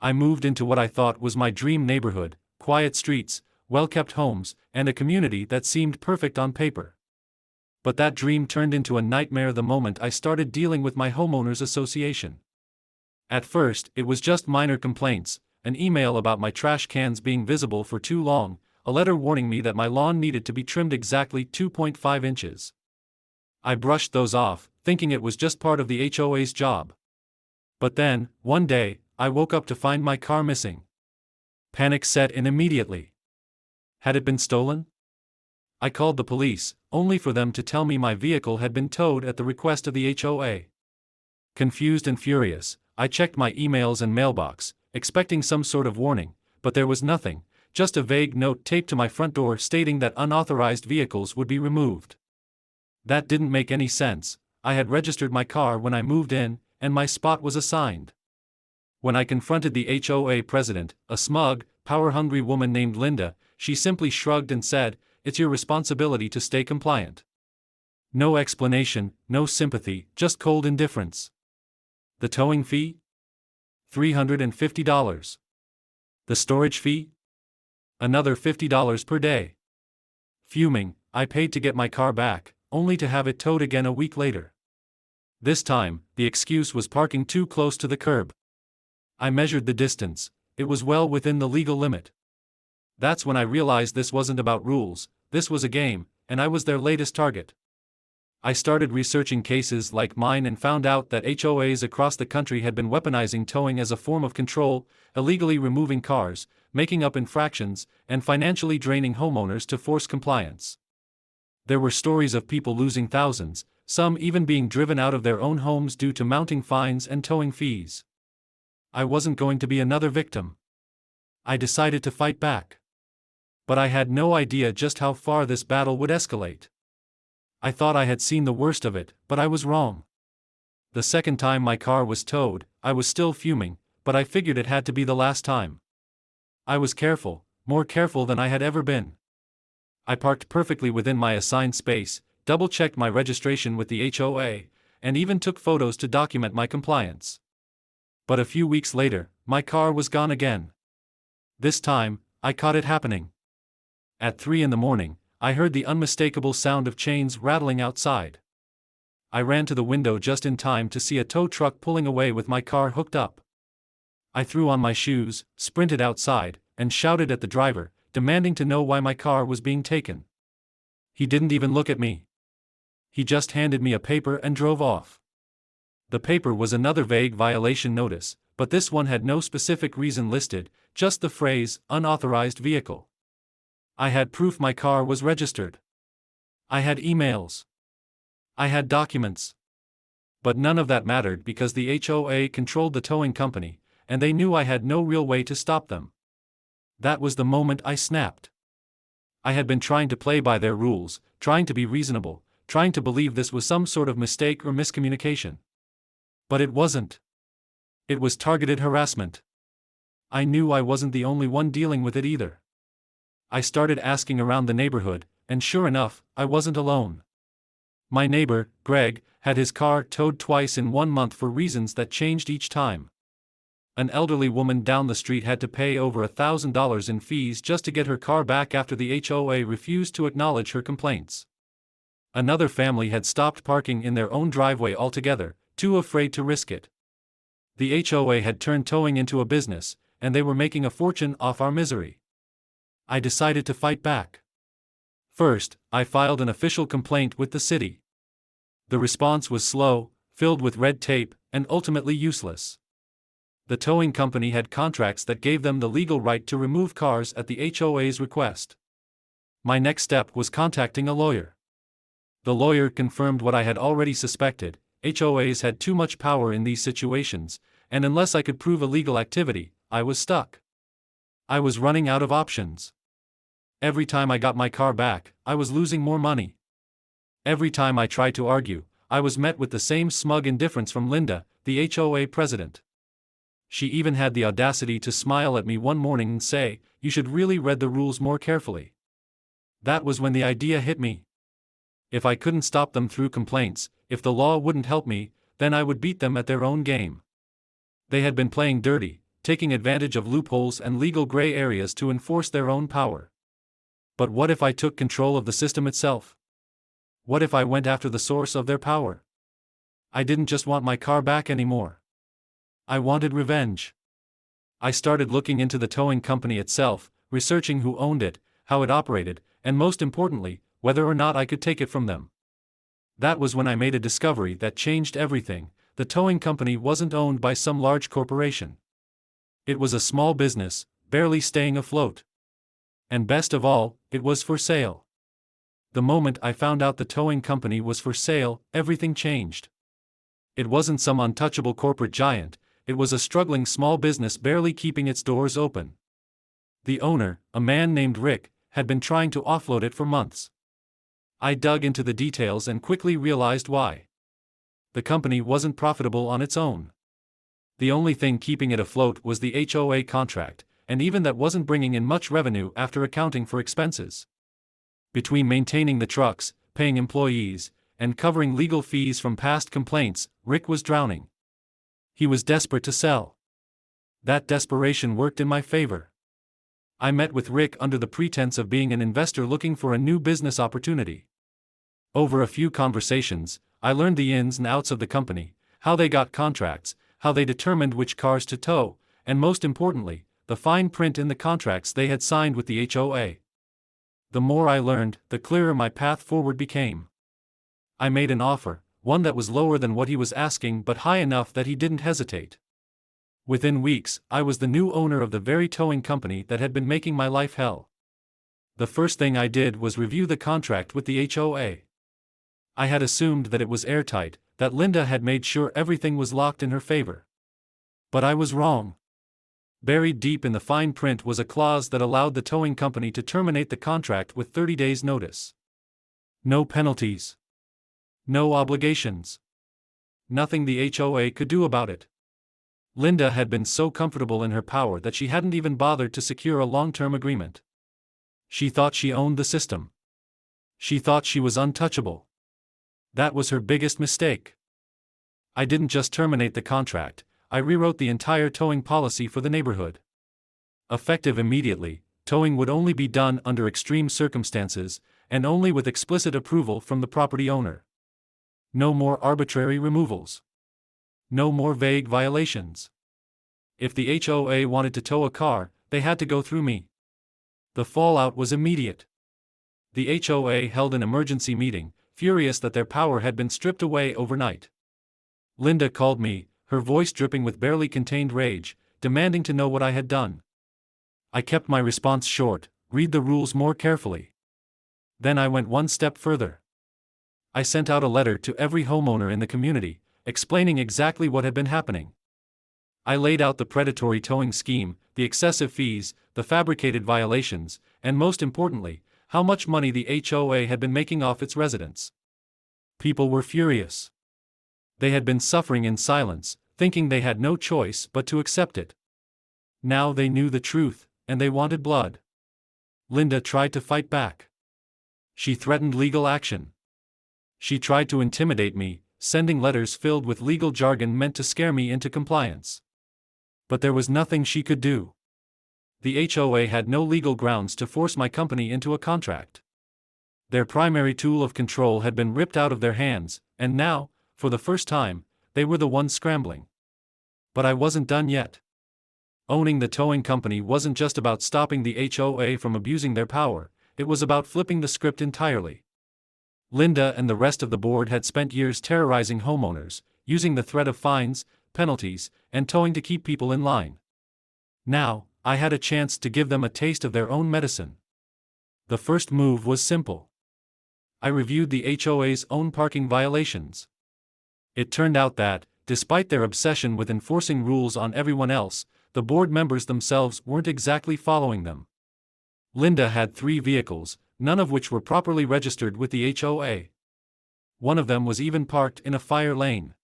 I moved into what I thought was my dream neighborhood: quiet streets, well-kept homes, and a community that seemed perfect on paper. But that dream turned into a nightmare the moment I started dealing with my homeowners association. At first, it was just minor complaints: an email about my trash cans being visible for too long, a letter warning me that my lawn needed to be trimmed exactly 2.5 inches. I brushed those off, thinking it was just part of the HOA's job. But then, one day, I woke up to find my car missing. Panic set in immediately. Had it been stolen? I called the police, only for them to tell me my vehicle had been towed at the request of the HOA. Confused and furious, I checked my emails and mailbox, expecting some sort of warning, but there was nothing, just a vague note taped to my front door stating that unauthorized vehicles would be removed. That didn't make any sense. I had registered my car when I moved in, and my spot was assigned. When I confronted the HOA president, a smug, power-hungry woman named Linda, she simply shrugged and said, "It's your responsibility to stay compliant." No explanation, no sympathy, just cold indifference. The towing fee? $350. The storage fee? Another $50 per day. Fuming, I paid to get my car back, only to have it towed again a week later. This time, the excuse was parking too close to the curb. I measured the distance. It was well within the legal limit. That's when I realized this wasn't about rules, this was a game, and I was their latest target. I started researching cases like mine and found out that HOAs across the country had been weaponizing towing as a form of control, illegally removing cars, making up infractions, and financially draining homeowners to force compliance. There were stories of people losing thousands, some even being driven out of their own homes due to mounting fines and towing fees. I wasn't going to be another victim. I decided to fight back. But I had no idea just how far this battle would escalate. I thought I had seen the worst of it, but I was wrong. The second time my car was towed, I was still fuming, but I figured it had to be the last time. I was careful, more careful than I had ever been. I parked perfectly within my assigned space, double-checked my registration with the HOA, and even took photos to document my compliance. But a few weeks later, my car was gone again. This time, I caught it happening. At 3 a.m, I heard the unmistakable sound of chains rattling outside. I ran to the window just in time to see a tow truck pulling away with my car hooked up. I threw on my shoes, sprinted outside, and shouted at the driver, demanding to know why my car was being taken. He didn't even look at me. He just handed me a paper and drove off. The paper was another vague violation notice, but this one had no specific reason listed, just the phrase, "unauthorized vehicle." I had proof my car was registered. I had emails. I had documents. But none of that mattered because the HOA controlled the towing company, and they knew I had no real way to stop them. That was the moment I snapped. I had been trying to play by their rules, trying to be reasonable, trying to believe this was some sort of mistake or miscommunication. But it wasn't. It was targeted harassment. I knew I wasn't the only one dealing with it either. I started asking around the neighborhood, and sure enough, I wasn't alone. My neighbor, Greg, had his car towed twice in 1 month for reasons that changed each time. An elderly woman down the street had to pay over $1,000 in fees just to get her car back after the HOA refused to acknowledge her complaints. Another family had stopped parking in their own driveway altogether, too afraid to risk it. The HOA had turned towing into a business, and they were making a fortune off our misery. I decided to fight back. First, I filed an official complaint with the city. The response was slow, filled with red tape, and ultimately useless. The towing company had contracts that gave them the legal right to remove cars at the HOA's request. My next step was contacting a lawyer. The lawyer confirmed what I had already suspected: HOAs had too much power in these situations, and unless I could prove illegal activity, I was stuck. I was running out of options. Every time I got my car back, I was losing more money. Every time I tried to argue, I was met with the same smug indifference from Linda, the HOA president. She even had the audacity to smile at me one morning and say, "You should really read the rules more carefully." That was when the idea hit me. If I couldn't stop them through complaints, if the law wouldn't help me, then I would beat them at their own game. They had been playing dirty, taking advantage of loopholes and legal gray areas to enforce their own power. But what if I took control of the system itself? What if I went after the source of their power? I didn't just want my car back anymore. I wanted revenge. I started looking into the towing company itself, researching who owned it, how it operated, and most importantly, whether or not I could take it from them. That was when I made a discovery that changed everything. The towing company wasn't owned by some large corporation. It was a small business, barely staying afloat. And best of all, it was for sale. The moment I found out the towing company was for sale, everything changed. It wasn't some untouchable corporate giant, it was a struggling small business barely keeping its doors open. The owner, a man named Rick, had been trying to offload it for months. I dug into the details and quickly realized why. The company wasn't profitable on its own. The only thing keeping it afloat was the HOA contract, and even that wasn't bringing in much revenue after accounting for expenses. Between maintaining the trucks, paying employees, and covering legal fees from past complaints, Rick was drowning. He was desperate to sell. That desperation worked in my favor. I met with Rick under the pretense of being an investor looking for a new business opportunity. Over a few conversations, I learned the ins and outs of the company, how they got contracts, how they determined which cars to tow, and most importantly, the fine print in the contracts they had signed with the HOA. The more I learned, the clearer my path forward became. I made an offer, one that was lower than what he was asking but high enough that he didn't hesitate. Within weeks, I was the new owner of the very towing company that had been making my life hell. The first thing I did was review the contract with the HOA. I had assumed that it was airtight, that Linda had made sure everything was locked in her favor. But I was wrong. Buried deep in the fine print was a clause that allowed the towing company to terminate the contract with 30 days' notice. No penalties. No obligations. Nothing the HOA could do about it. Linda had been so comfortable in her power that she hadn't even bothered to secure a long-term agreement. She thought she owned the system. She thought she was untouchable. That was her biggest mistake. I didn't just terminate the contract, I rewrote the entire towing policy for the neighborhood. Effective immediately, towing would only be done under extreme circumstances, and only with explicit approval from the property owner. No more arbitrary removals. No more vague violations. If the HOA wanted to tow a car, they had to go through me. The fallout was immediate. The HOA held an emergency meeting, furious that their power had been stripped away overnight. Linda called me, her voice dripping with barely contained rage, demanding to know what I had done. I kept my response short: read the rules more carefully. Then I went one step further. I sent out a letter to every homeowner in the community, explaining exactly what had been happening. I laid out the predatory towing scheme, the excessive fees, the fabricated violations, and most importantly, how much money the HOA had been making off its residents. People were furious. They had been suffering in silence, thinking they had no choice but to accept it. Now they knew the truth, and they wanted blood. Linda tried to fight back. She threatened legal action. She tried to intimidate me, sending letters filled with legal jargon meant to scare me into compliance. But there was nothing she could do. The HOA had no legal grounds to force my company into a contract. Their primary tool of control had been ripped out of their hands, and now, for the first time, they were the ones scrambling. But I wasn't done yet. Owning the towing company wasn't just about stopping the HOA from abusing their power, it was about flipping the script entirely. Linda and the rest of the board had spent years terrorizing homeowners, using the threat of fines, penalties, and towing to keep people in line. Now, I had a chance to give them a taste of their own medicine. The first move was simple. I reviewed the HOA's own parking violations. It turned out that, despite their obsession with enforcing rules on everyone else, the board members themselves weren't exactly following them. Linda had 3 vehicles, none of which were properly registered with the HOA. One of them was even parked in a fire lane.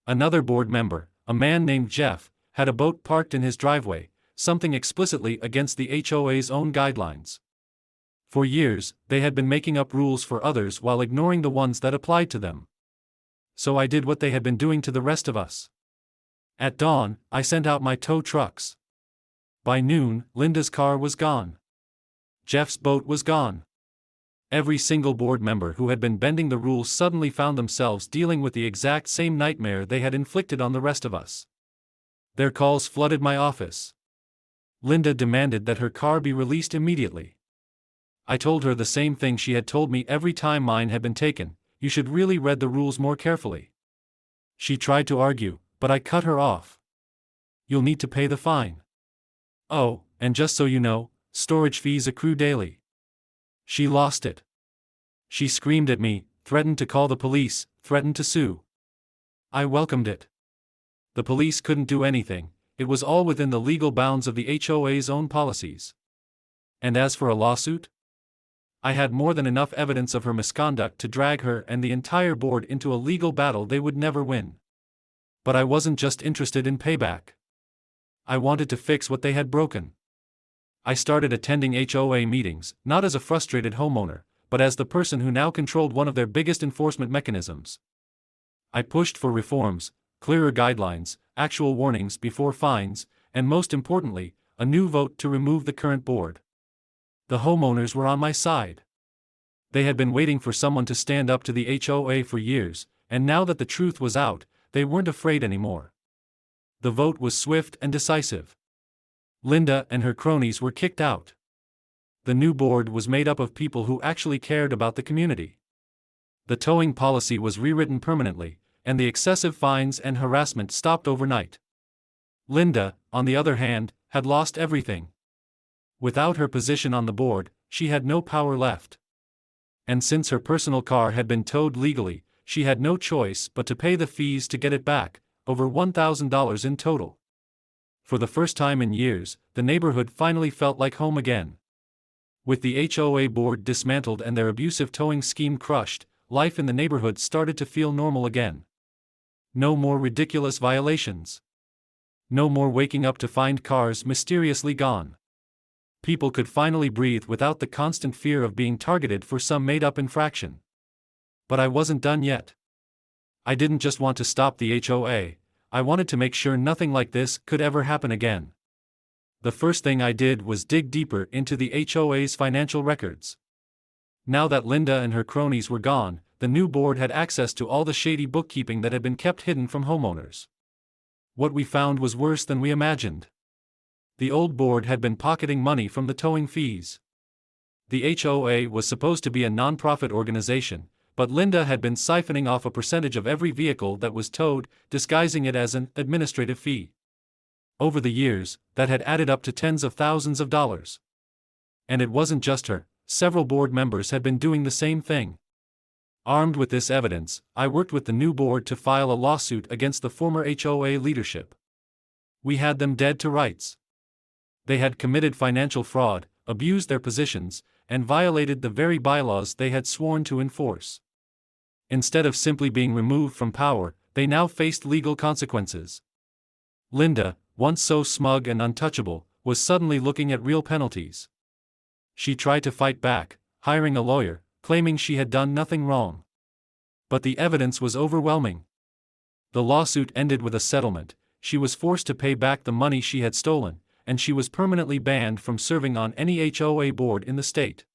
Another board member, a man named Jeff, had a boat parked in his driveway, something explicitly against the HOA's own guidelines. For years, they had been making up rules for others while ignoring the ones that applied to them. So I did what they had been doing to the rest of us. At dawn, I sent out my tow trucks. By noon, Linda's car was gone. Jeff's boat was gone. Every single board member who had been bending the rules suddenly found themselves dealing with the exact same nightmare they had inflicted on the rest of us. Their calls flooded my office. Linda demanded that her car be released immediately. I told her the same thing she had told me every time mine had been taken: you should really read the rules more carefully. She tried to argue, but I cut her off. You'll need to pay the fine. Oh, and just so you know, storage fees accrue daily. She lost it. She screamed at me, threatened to call the police, threatened to sue. I welcomed it. The police couldn't do anything. It was all within the legal bounds of the HOA's own policies. And as for a lawsuit? I had more than enough evidence of her misconduct to drag her and the entire board into a legal battle they would never win. But I wasn't just interested in payback. I wanted to fix what they had broken. I started attending HOA meetings, not as a frustrated homeowner, but as the person who now controlled one of their biggest enforcement mechanisms. I pushed for reforms, clearer guidelines, actual warnings before fines, and most importantly, a new vote to remove the current board. The homeowners were on my side. They had been waiting for someone to stand up to the HOA for years, and now that the truth was out, they weren't afraid anymore. The vote was swift and decisive. Linda and her cronies were kicked out. The new board was made up of people who actually cared about the community. The towing policy was rewritten permanently, and the excessive fines and harassment stopped overnight. Linda, on the other hand, had lost everything. Without her position on the board, she had no power left. And since her personal car had been towed legally, she had no choice but to pay the fees to get it back, over $1,000 in total. For the first time in years, the neighborhood finally felt like home again. With the HOA board dismantled and their abusive towing scheme crushed, life in the neighborhood started to feel normal again. No more ridiculous violations. No more waking up to find cars mysteriously gone. People could finally breathe without the constant fear of being targeted for some made-up infraction. But I wasn't done yet. I didn't just want to stop the HOA, I wanted to make sure nothing like this could ever happen again. The first thing I did was dig deeper into the HOA's financial records. Now that Linda and her cronies were gone, the new board had access to all the shady bookkeeping that had been kept hidden from homeowners. What we found was worse than we imagined. The old board had been pocketing money from the towing fees. The HOA was supposed to be a non-profit organization, but Linda had been siphoning off a percentage of every vehicle that was towed, disguising it as an administrative fee. Over the years, that had added up to tens of thousands of dollars. And it wasn't just her, several board members had been doing the same thing. Armed with this evidence, I worked with the new board to file a lawsuit against the former HOA leadership. We had them dead to rights. They had committed financial fraud, abused their positions, and violated the very bylaws they had sworn to enforce. Instead of simply being removed from power, they now faced legal consequences. Linda, once so smug and untouchable, was suddenly looking at real penalties. She tried to fight back, hiring a lawyer, claiming she had done nothing wrong. But the evidence was overwhelming. The lawsuit ended with a settlement. She was forced to pay back the money she had stolen, and she was permanently banned from serving on any HOA board in the state.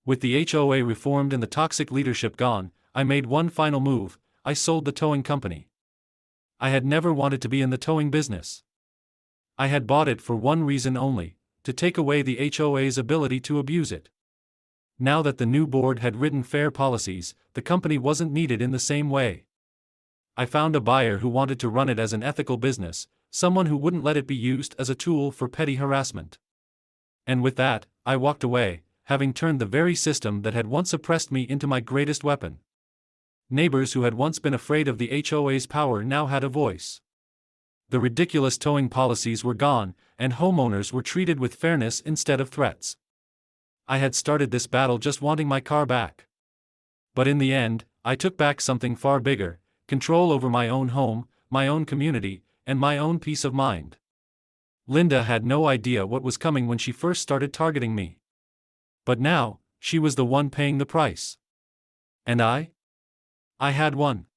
With the HOA reformed and the toxic leadership gone, I made one final move: I sold the towing company. I had never wanted to be in the towing business. I had bought it for one reason only: to take away the HOA's ability to abuse it. Now that the new board had written fair policies, the company wasn't needed in the same way. I found a buyer who wanted to run it as an ethical business, someone who wouldn't let it be used as a tool for petty harassment. And with that, I walked away, having turned the very system that had once oppressed me into my greatest weapon. Neighbors who had once been afraid of the HOA's power now had a voice. The ridiculous towing policies were gone, and homeowners were treated with fairness instead of threats. I had started this battle just wanting my car back. But in the end, I took back something far bigger: control over my own home, my own community, and my own peace of mind. Linda had no idea what was coming when she first started targeting me. But now, she was the one paying the price. And I had won.